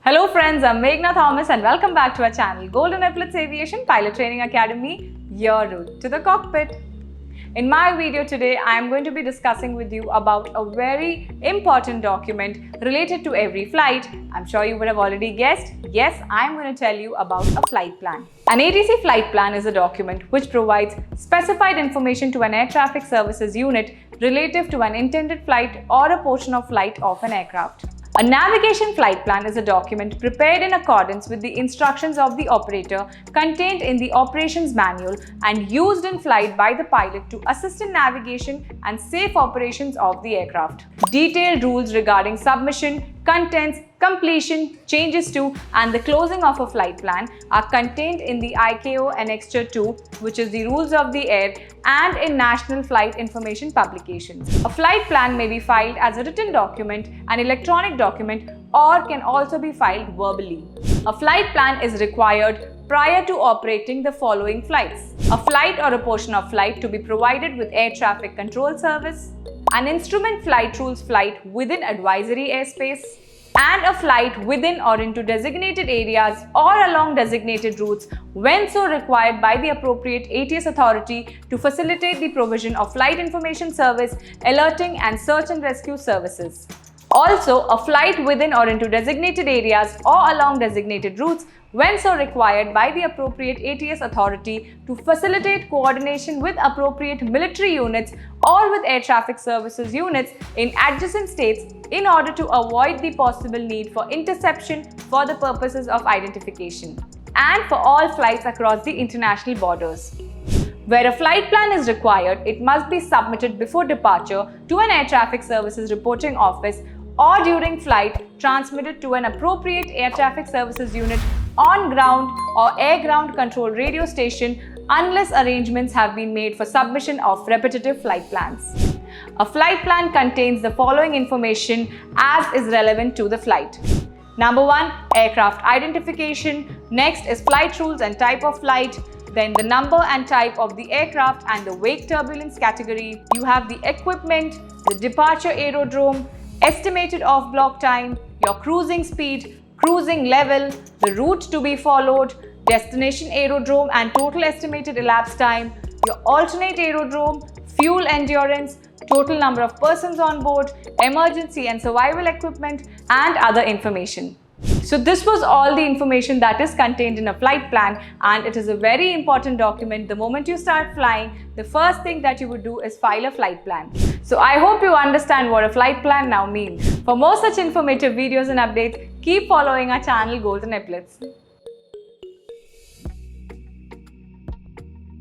Hello friends, I'm Meghna Thomas and welcome back to our channel Epaulettes Aviation Pilot Training Academy, your route to the cockpit. In my video today, I am going to be discussing with you about a very important document related to every flight. I'm sure you would have already guessed. Yes, I'm going to tell you about a flight plan. An ATC flight plan is a document which provides specified information to an air traffic services unit relative to an intended flight or a portion of flight of an aircraft. A navigation flight plan is a document prepared in accordance with the instructions of the operator contained in the operations manual and used in flight by the pilot to assist in navigation and safe operations of the aircraft. Detailed rules regarding submission, contents, completion, changes to, and the closing of a flight plan are contained in the ICAO Annexure 2, which is the Rules of the Air, and in National Flight Information publications. A flight plan may be filed as a written document, an electronic document, or can also be filed verbally. A flight plan is required prior to operating the following flights: a flight or a portion of flight to be provided with air traffic control service, an instrument flight rules flight within advisory airspace, and a flight within or into designated areas or along designated routes when so required by the appropriate ATS authority to facilitate the provision of flight information service, alerting and search and rescue services. Also, a flight within or into designated areas or along designated routes when so required by the appropriate ATS authority to facilitate coordination with appropriate military units or with air traffic services units in adjacent states in order to avoid the possible need for interception for the purposes of identification, and for all flights across the international borders. Where a flight plan is required, it must be submitted before departure to an air traffic services reporting office or during flight transmitted to an appropriate air traffic services unit on ground or air ground control radio station unless arrangements have been made for submission of repetitive flight plans. A flight plan contains the following information as is relevant to the flight. Number 1, aircraft identification. Next is flight rules and type of flight. Then the number and type of the aircraft and the wake turbulence category. You have the equipment, the departure aerodrome, estimated off-block time, your cruising speed, cruising level, the route to be followed, destination aerodrome and total estimated elapsed time, your alternate aerodrome, fuel endurance, total number of persons on board, emergency and survival equipment, and other information. So this was all the information that is contained in a flight plan, and it is a very important document. The moment you start flying, the first thing that you would do is file a flight plan. So I hope you understand what a flight plan now means. For more such informative videos and updates, keep following our channel Golden Epaulettes.